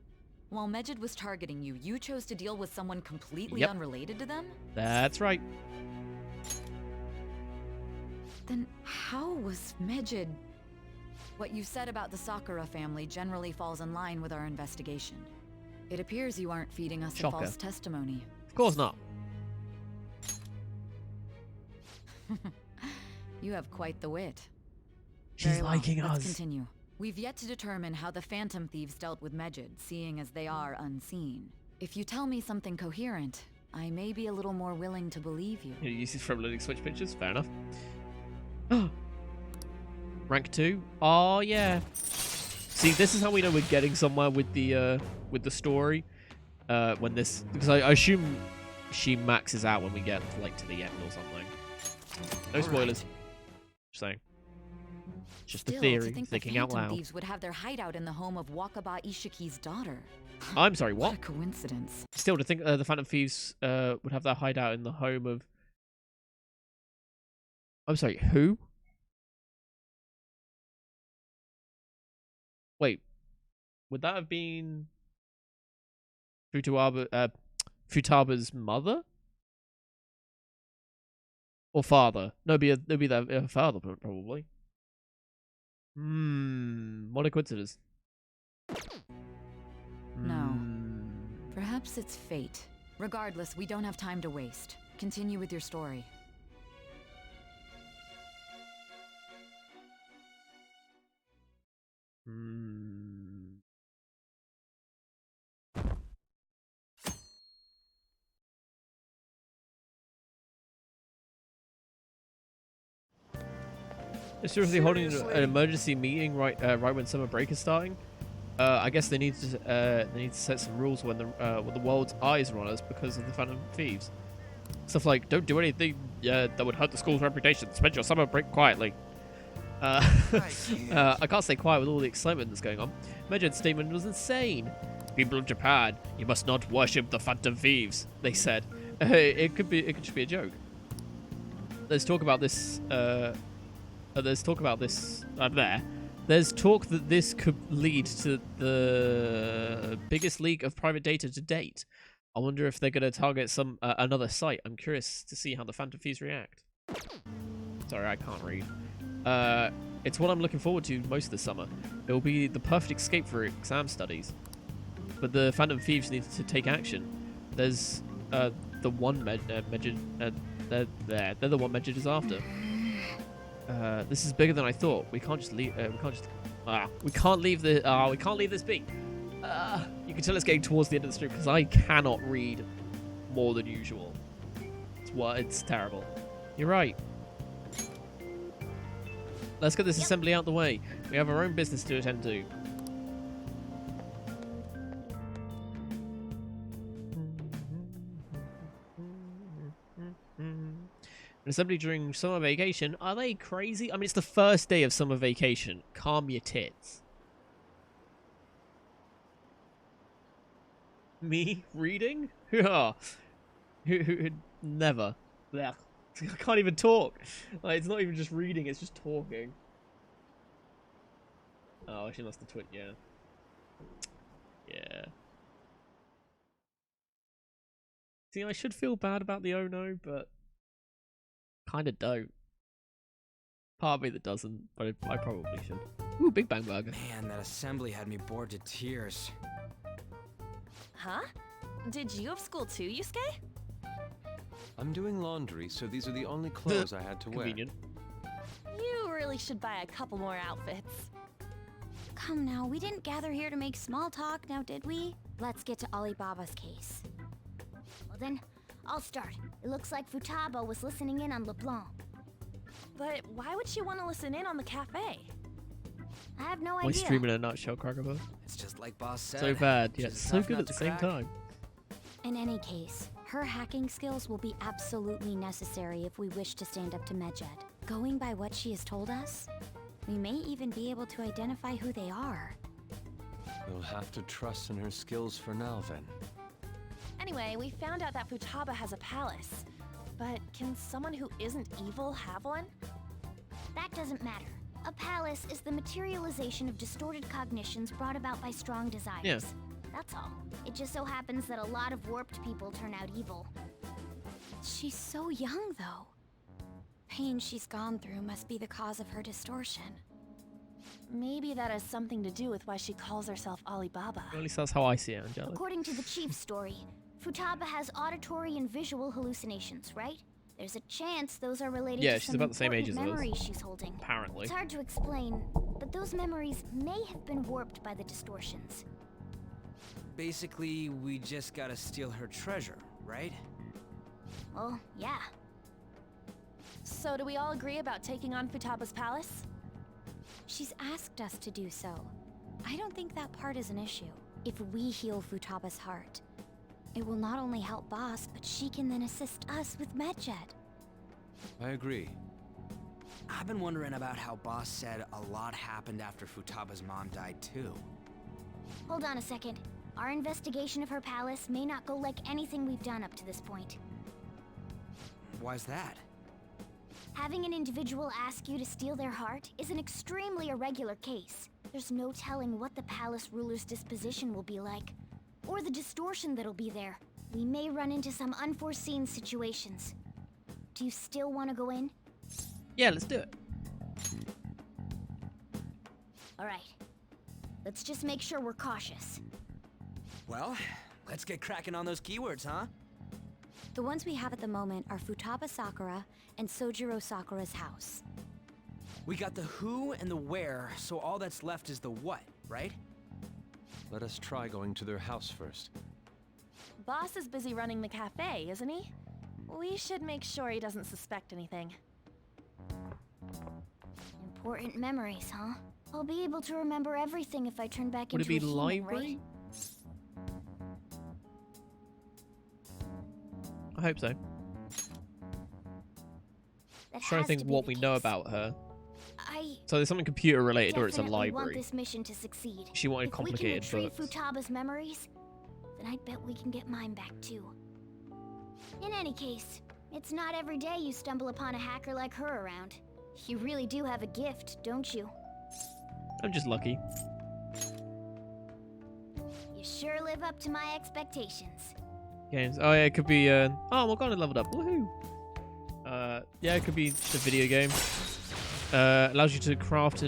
While Medjed was targeting you, you chose to deal with someone completely Yep. unrelated to them? That's right. Then how was Medjed... What you said about the Sakura family generally falls in line with our investigation. It appears you aren't feeding us Shocker. a false testimony. Of course not. You have quite the wit. She's Very well, liking let's us. continue. We've yet to determine how the Phantom Thieves dealt with Medjed, seeing as they are unseen. If you tell me something coherent, I may be a little more willing to believe you. You use this from loading Switch pictures? Fair enough. Rank 2? Oh, yeah. See, this is how we know we're getting somewhere with the story. When this... Because I assume she maxes out when we get, like, to the end or something. No spoilers. Just saying. Just the theory, thinking out loud. Thieves would have their hideout in the home of Wakaba Ishiki's daughter. I'm sorry, what? What a coincidence. Still, to think the Phantom Thieves would have their hideout in the home of... I'm sorry, who? Wait, would that have been Futaba's mother? Or father? No, it'd be their father, probably. What a coincidence. No. Perhaps it's fate. Regardless, we don't have time to waste. Continue with your story. They're seriously holding an emergency meeting right when summer break is starting. I guess they need to set some rules when the world's eyes are on us because of the Phantom Thieves. Stuff like don't do anything that would hurt the school's reputation. Spend your summer break quietly. I can't stay quiet with all the excitement that's going on. Medjed's statement was insane. People of Japan, you must not worship the Phantom Thieves, they said. It could just be a joke. There's talk about this. There's talk about this. There's talk that this could lead to the biggest leak of private data to date. I wonder if they're going to target another site. I'm curious to see how the Phantom Thieves react. Sorry, I can't read. It's what I'm looking forward to most of the summer. It will be the perfect escape for exam studies. But the Phantom Thieves need to take action. There's the one Medjed. They're the one Medjed is after. This is bigger than I thought. We can't just leave. We can't leave this be. You can tell it's getting towards the end of the stream because I cannot read more than usual. It's terrible. You're right. Let's get this assembly out the way. We have our own business to attend to. An assembly during summer vacation? Are they crazy? I mean, it's the first day of summer vacation. Calm your tits. Me reading? Never. Blech. I can't even talk. Like, it's not even just reading, it's just talking. Oh, she lost the twit, yeah. Yeah. See, I should feel bad about the oh no, but kind of don't. Part of me that doesn't, but I probably should. Ooh, Big Bang Burger. Man, that assembly had me bored to tears. Huh? Did you have school too, Yusuke? I'm doing laundry, so these are the only clothes I had to wear. Convenient. You really should buy a couple more outfits. Come now, we didn't gather here to make small talk, now did we? Let's get to Alibaba's case. Well then, I'll start. It looks like Futaba was listening in on LeBlanc. But why would she want to listen in on the cafe? I have no My idea. stream in a nutshell, Crocodile. It's just like Boss said. So bad, yet Just so tough good nut at the to same crack. time. In any case, her hacking skills will be absolutely necessary if we wish to stand up to Medjed. Going by what she has told us, we may even be able to identify who they are. We'll have to trust in her skills for now, then. Anyway, we found out that Futaba has a palace. But can someone who isn't evil have one? That doesn't matter. A palace is the materialization of distorted cognitions brought about by strong desires. Yeah. That's all. It just so happens that a lot of warped people turn out evil. She's so young, though. Pain she's gone through must be the cause of her distortion. Maybe that has something to do with why she calls herself Alibaba. At least that's how I see it, Angela. According to the chief's story, Futaba has auditory and visual hallucinations, right? There's a chance those are related Yeah, to she's some about the same age as important us. memories she's holding. Apparently. It's hard to explain, but those memories may have been warped by the distortions. Basically, we just gotta steal her treasure, right? Well, yeah. So do we all agree about taking on Futaba's palace? She's asked us to do so. I don't think that part is an issue. If we heal Futaba's heart, it will not only help Boss, but she can then assist us with Medjed. I agree. I've been wondering about how Boss said a lot happened after Futaba's mom died too. Hold on a second. Our investigation of her palace may not go like anything we've done up to this point. Why's that? Having an individual ask you to steal their heart is an extremely irregular case. There's no telling what the palace ruler's disposition will be like, or the distortion that'll be there. We may run into some unforeseen situations. Do you still want to go in? Yeah, let's do it. Alright. Let's just make sure we're cautious. Well, let's get cracking on those keywords, huh? The ones we have at the moment are Futaba Sakura and Sojiro Sakura's house. We got the who and the where, so all that's left is the what, right? Let us try going to their house first. Boss is busy running the cafe, isn't he? We should make sure he doesn't suspect anything. Important memories, huh? I'll be able to remember everything if I turn back Would it into be a human, library? right? I hope so. That Trying to has think to be what the we know case. about her. I So there's something computer related, or it's a definitely want library. this mission to succeed. She wanted If we complicated can retrieve books. Futaba's memories, then I bet we can get mine back too. In any case, it's not every day you stumble upon a hacker like her around. You really do have a gift, don't you? I'm just lucky. You sure live up to my expectations. Games. Oh yeah, it could be. Oh, Morgana leveled up. Woohoo! Yeah, it could be just a video game. Allows you to craft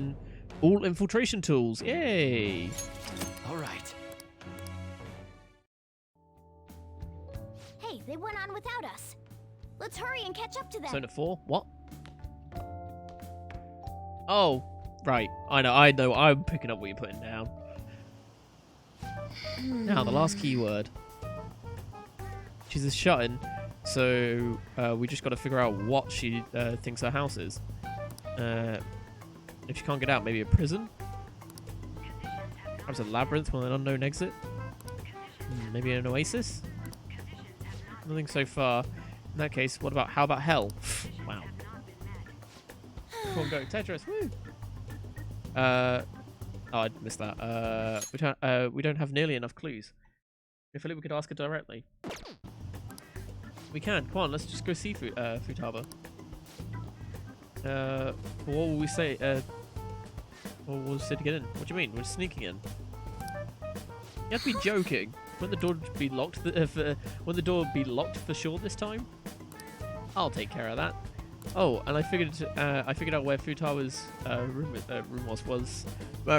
all infiltration tools. Yay! All right. Hey, they went on without us. Let's hurry and catch up to them. Zone 4? What? Oh, right. I know. I'm picking up what you're putting down. Now, the last keyword. She's a shut-in, so we just got to figure out what she thinks her house is. If she can't get out, maybe a prison? Perhaps a labyrinth with an unknown exit? Maybe an oasis? Nothing so far. In that case, how about hell? Wow. Come on, go. Tetris, woo! Oh, I missed that. We don't have nearly enough clues. I feel like we could ask her directly. We can. Come on, let's just go see Futaba. What will we say? What will we say to get in? What do you mean? We're sneaking in. You have to be joking. Won't the door be locked? Won't the door be locked for sure this time? I'll take care of that. Oh, and I figured out where Futaba's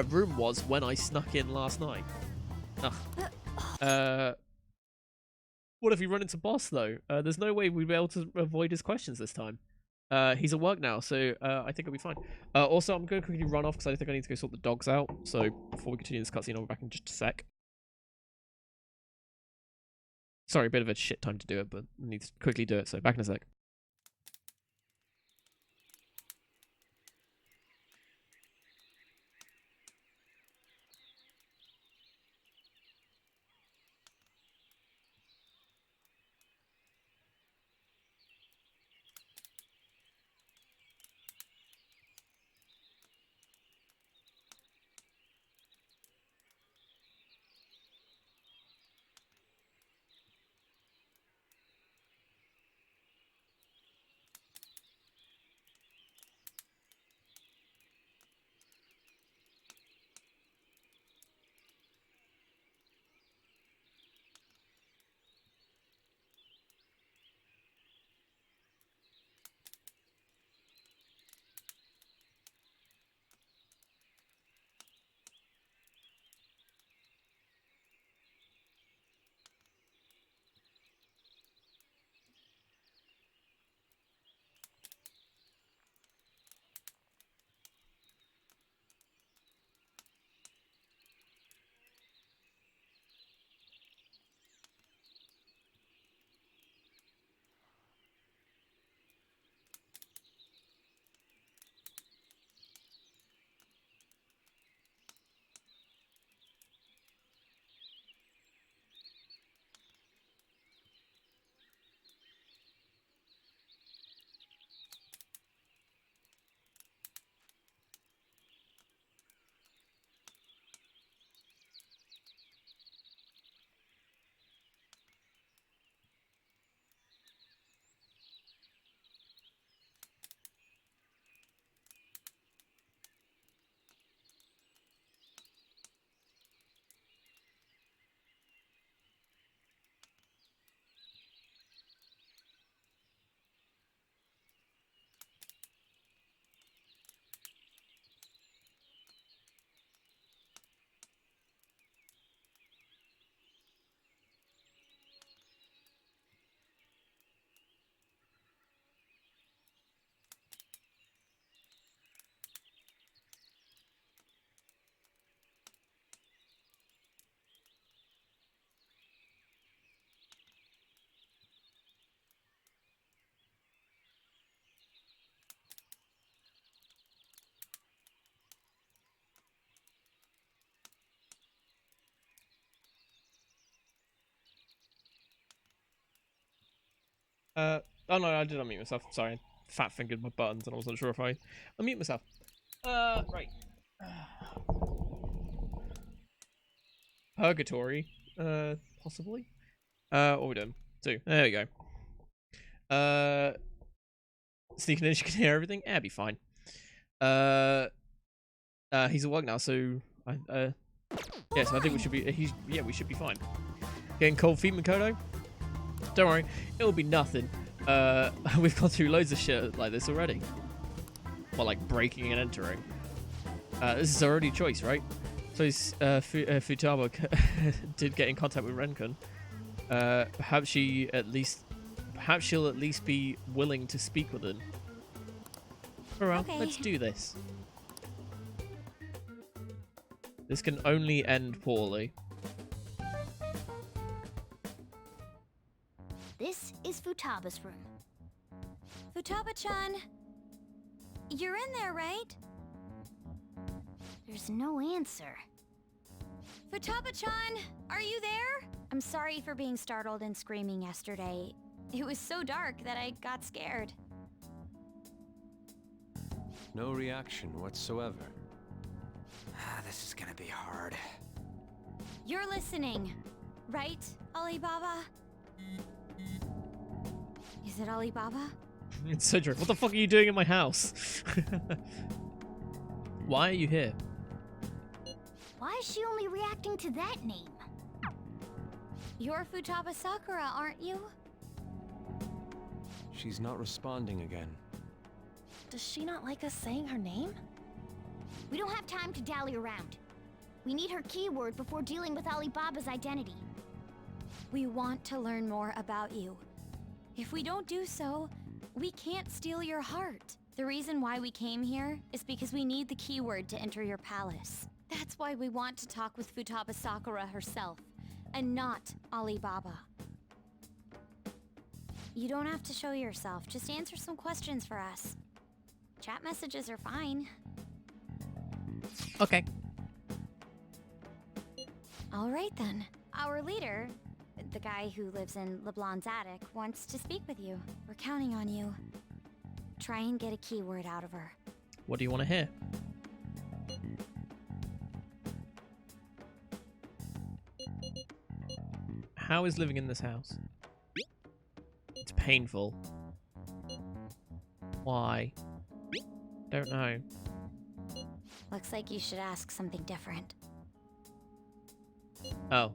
room was when I snuck in last night. Ugh. What if we run into boss though? There's no way we'd be able to avoid his questions this time. He's at work now, so I think it'll be fine. Also, I'm going to quickly run off because I think I need to go sort the dogs out. So before we continue this cutscene, I'll be back in just a sec. Sorry, a bit of a shit time to do it, but I need to quickly do it, so back in a sec. Oh no, I did unmute myself. Sorry, fat fingered my buttons and I wasn't sure if I unmute myself. Right. Purgatory. Possibly. What are we doing? 2. There we go. Sneaking in, you can hear everything. Yeah, be fine. He's at work now, so yes, I think we should be. We should be fine. Getting cold feet, Makoto. Don't worry, it'll be nothing. We've gone through loads of shit like this already. Well, like breaking and entering. This is our only choice, right? So Futaba did get in contact with Renkun. Perhaps she'll at least be willing to speak with him. Alright, Okay. let's do this. This can only end poorly. This is Futaba's room. Futaba-chan, you're in there, right? There's no answer. Futaba-chan, are you there? I'm sorry for being startled and screaming yesterday. It was so dark that I got scared. No reaction whatsoever. This is gonna be hard. You're listening, right, Alibaba? Is it Alibaba? It's Cedric. What the fuck are you doing in my house? Why are you here? Why is she only reacting to that name? You're Futaba Sakura, aren't you? She's not responding again. Does she not like us saying her name? We don't have time to dally around. We need her keyword before dealing with Alibaba's identity. We want to learn more about you. If we don't do so, we can't steal your heart. The reason why we came here is because we need the keyword to enter your palace. That's why we want to talk with Futaba Sakura herself, and not Alibaba. You don't have to show yourself, just answer some questions for us. Chat messages are fine. Okay. All right then. Our leader, the guy who lives in LeBlanc's attic, wants to speak with you. We're counting on you. Try and get a keyword out of her. What do you want to hear? How is living in this house? It's painful. Why? Don't know. Looks like you should ask something different. Oh.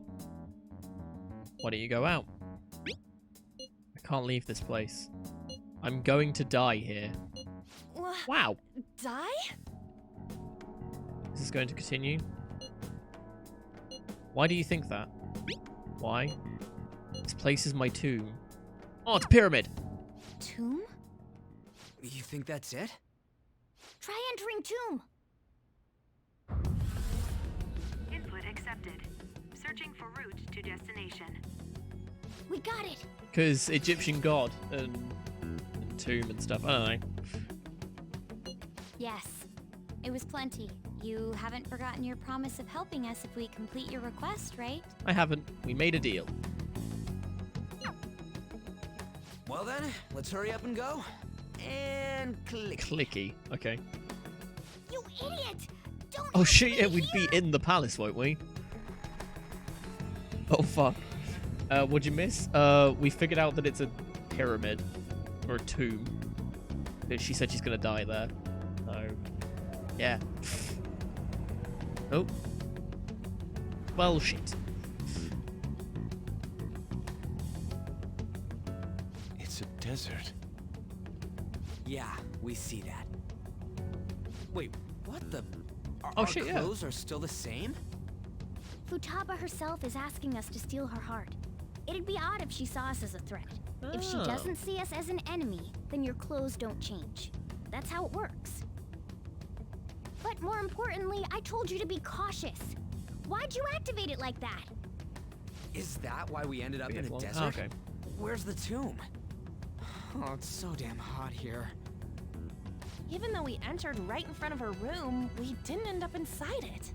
Why don't you go out? I can't leave this place. I'm going to die here. Wow. Die? Is this going to continue? Why do you think that? Why? This place is my tomb. Oh, it's a pyramid! Tomb? You think that's it? Try entering tomb. Input accepted. Searching for route to destination. We got it. Because Egyptian god and tomb and stuff. I don't know. Yes. It was plenty. You haven't forgotten your promise of helping us if we complete your request, right? I haven't. We made a deal. Well then, let's hurry up and go. And click. Clicky. Okay. You idiot! Don't. Oh shit, actually yeah, we'd be hear- in the palace, won't we? Oh fuck. What'd you miss? We figured out that it's a pyramid. Or a tomb. She said she's gonna die there. So, yeah. Oh. Well, shit. It's a desert. Yeah, we see that. Wait, what the? Oh, our shit, yeah. clothes are still the same? Futaba herself is asking us to steal her heart. It'd be odd if she saw us as a threat. If she Oh. doesn't see us as an enemy, then your clothes don't change. That's how it works. But more importantly, I told you to be cautious. Why'd you activate it like that? Is that why we ended up in a Beautiful. desert? Oh, okay. Where's the tomb? Oh, it's so damn hot here. Even though we entered right in front of her room, we didn't end up inside it.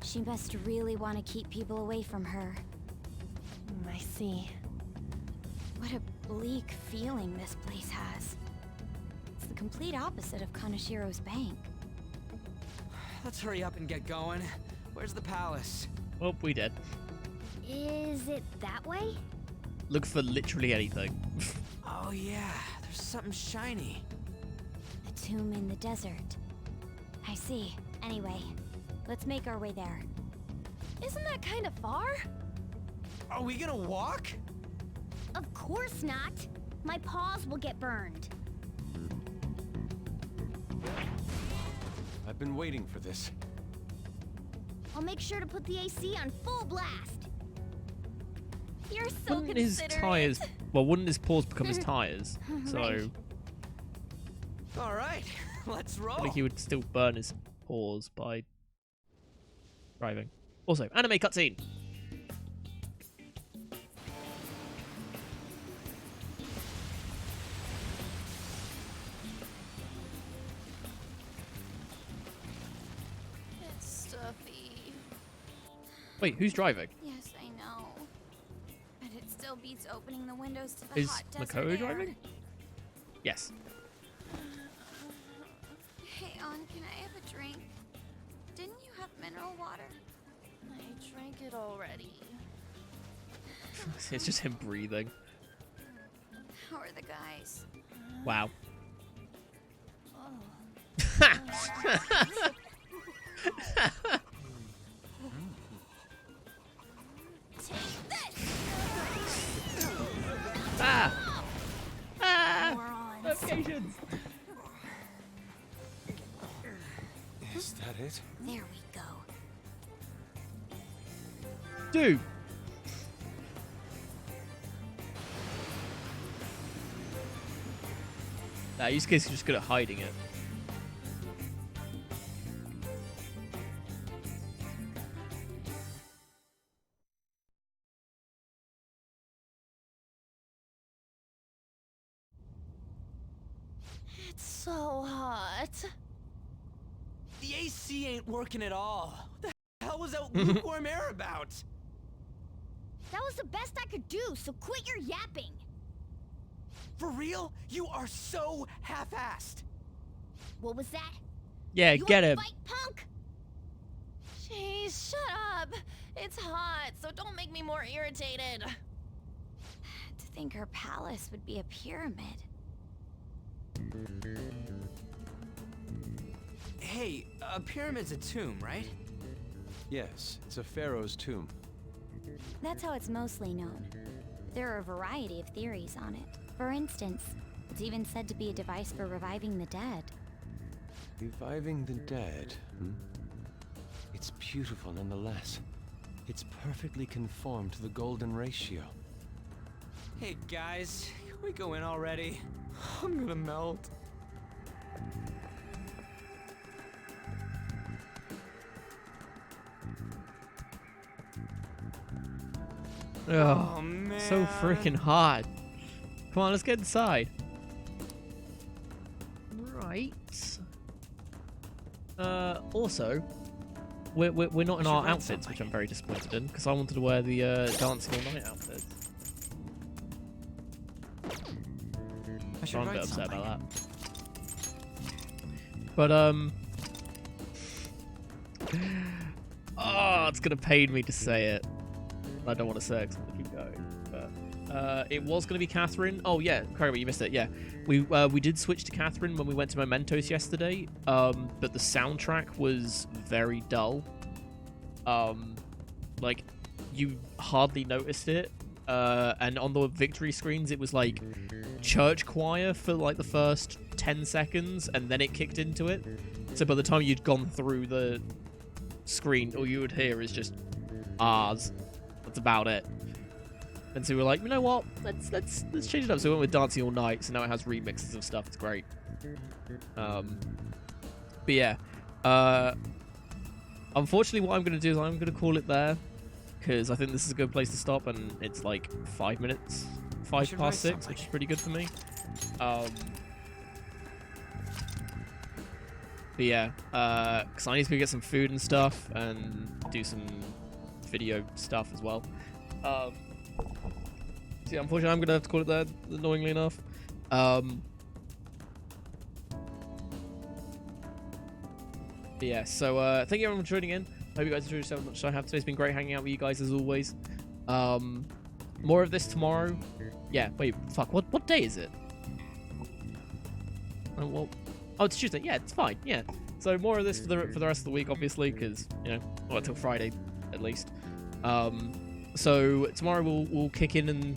She must really want to keep people away from her. I see. What a bleak feeling this place has. It's the complete opposite of Kanashiro's bank. Let's hurry up and get going. Where's the palace? Well, we did. Is it that way? Look for literally anything. Oh yeah, there's something shiny. A tomb in the desert. I see. Anyway, let's make our way there. Isn't that kind of far? Are we gonna walk? Of course not. My paws will get burned. I've been waiting for this. I'll make sure to put the AC on full blast. You're so Wouldn't his considerate. tires... Well, wouldn't his paws become his tires? So Right. All right, let's roll. I think he would still burn his paws by driving. Also, anime cutscene. It's stuffy. Wait, who's driving? Yes, I know. But it still beats opening the windows to the Is hot desert Makoto air. driving? Yes. Hey, On, can I have a drink? Didn't you have mineral water? I drank it already. It's just him breathing. How are the guys? Wow. Take this! Ah! Ah! Morons. Notifications! Is that it? There we go. Dude! Nah, Yusuke's just good at hiding it. It's so hot. The AC ain't working at all. What the hell was that lukewarm air about? That was the best I could do, so quit your yapping. For real? You are so half-assed. What was that? Yeah, You get wanna him. fight, punk? Jeez, shut up. It's hot, so don't make me more irritated. To think her palace would be a pyramid. Hey, a pyramid's a tomb, right? Yes, it's a pharaoh's tomb. That's how it's mostly known. There are a variety of theories on it. For instance, it's even said to be a device for reviving the dead. Reviving the dead, hmm? It's beautiful nonetheless. It's perfectly conformed to the golden ratio. Hey guys, can we go in already? I'm gonna melt. Oh, man. so freaking hot. Come on, let's get inside. Right. Also, we're not in our write outfits, which I'm very disappointed in, because I wanted to wear the dancing all night outfit. I should So I'm a write bit upset something. about that. But oh, it's gonna pain me to say it. I don't want to say it 'cause I'm gonna keep going. But it was gonna be Catherine. Oh yeah, Kramer, you missed it. Yeah, we did switch to Catherine when we went to Mementos yesterday. But the soundtrack was very dull. Like you hardly noticed it. And on the victory screens, it was like church choir for like the first 10 seconds, and then it kicked into it. So by the time you'd gone through the screen, all you would hear is just R's. That's about it. And so we were like, you know what? Let's change it up. So we went with Dancing All Night. So now it has remixes of stuff. It's great. But yeah. Unfortunately, what I'm going to do is I'm going to call it there, because I think this is a good place to stop, and it's like 5 minutes, 5 should past write 6, something. which is pretty good for me. But yeah, because I need to go get some food and stuff, and do some video stuff as well. yeah, unfortunately, I'm gonna have to call it that. Annoyingly enough. Yeah. So thank you everyone for joining in. Hope you guys enjoyed yourself as much as I have today. It's been great hanging out with you guys as always. More of this tomorrow. Yeah. Wait. Fuck. What day is it? Oh, well. Oh, it's Tuesday. Yeah, it's fine. Yeah. So more of this for the rest of the week, obviously, because well, until Friday, at least. So tomorrow we'll kick in and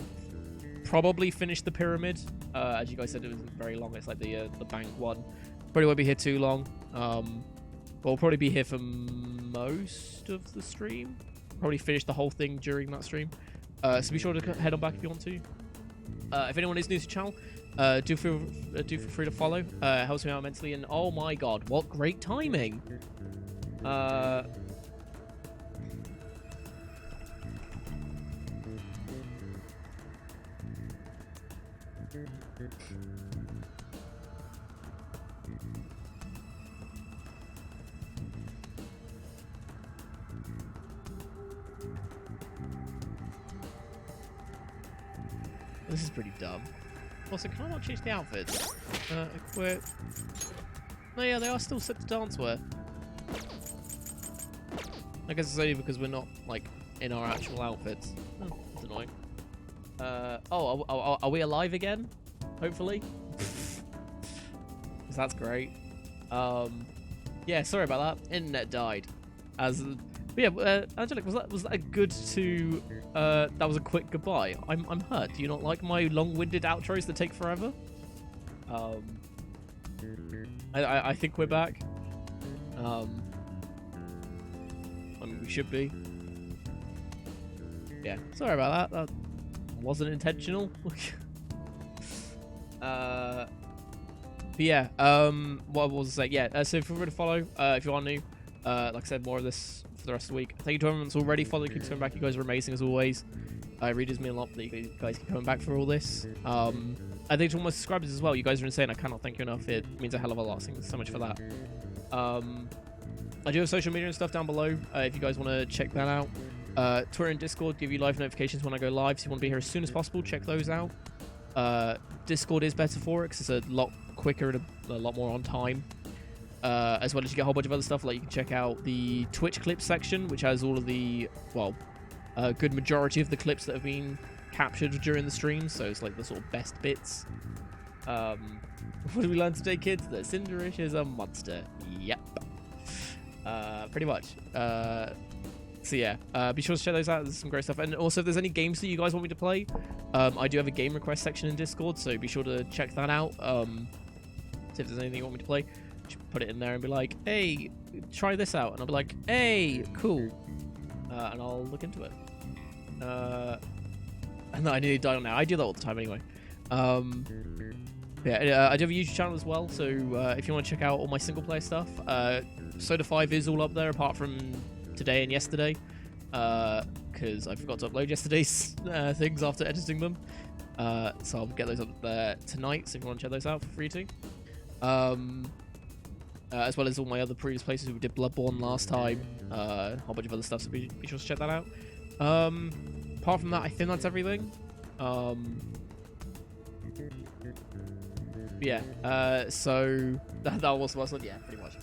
probably finish the pyramid. As you guys said, it wasn't very long. It's like the bank one. Probably won't be here too long. We'll probably be here for most of the stream. Probably finish the whole thing during that stream. So be sure to head on back if you want to. If anyone is new to the channel, do feel free to follow. Helps me out immensely. And oh my god, what great timing! This is pretty dumb. Also, can I not change the outfits? Equip. No, yeah, they are still set to dance wear. I guess it's only because we're not, like, in our actual outfits. Oh, that's annoying. Are we alive again? Hopefully. Because that's great. Yeah, sorry about that. Internet died. But yeah, Angelic, was that a good to? That was a quick goodbye. I'm hurt. Do you not like my long-winded outros that take forever? I think we're back. I mean, we should be. Yeah, sorry about that. That wasn't intentional. But yeah, what was I saying? Yeah, so feel free to follow if you are new. Like I said, more of this for the rest of the week. Thank you to everyone that's already followed. Keep coming back. You guys are amazing as always. It really does mean a lot that you guys keep coming back for all this. I think to all my subscribers as well. You guys are insane. I cannot thank you enough. It means a hell of a lot. Thanks so much for that. I do have social media and stuff down below if you guys want to check that out. Twitter and Discord give you live notifications when I go live, so you want to be here as soon as possible. Check those out. Discord is better for it because it's a lot quicker and a lot more on time. As well as you get a whole bunch of other stuff, like you can check out the Twitch clips section, which has all of the, well, a good majority of the clips that have been captured during the stream, so it's like the sort of best bits. What did we learn today, kids? That Sinderish is a monster. Yep. Pretty much. So yeah, be sure to check those out. There's some great stuff. And also, if there's any games that you guys want me to play, I do have a game request section in Discord, so be sure to check that out. So if there's anything you want me to play, just put it in there and be like, hey, try this out. And I'll be like, hey, cool. And I'll look into it. And I nearly died on now. I do that all the time anyway. Yeah, I do have a YouTube channel as well, so if you want to check out all my single player stuff, Soda 5 is all up there apart from today and yesterday, because I forgot to upload yesterday's things after editing them. So I'll get those up there tonight, so if you want to check those out, feel free to. As well as all my other previous places. We did Bloodborne last time, a whole bunch of other stuff, so be sure to check that out. Apart from that, I think that's everything. Yeah, so that was the last one. Yeah, pretty much.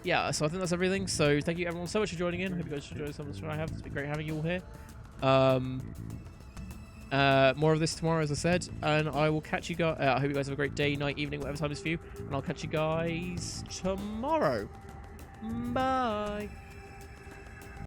Yeah, so I think that's everything. So thank you everyone so much for joining in. I hope you guys enjoyed some of the stuff I have. It's been great having you all here. More of this tomorrow, as I said, and I will catch you guys. I hope you guys have a great day, night, evening, whatever time is for you, and I'll catch you guys tomorrow. Bye.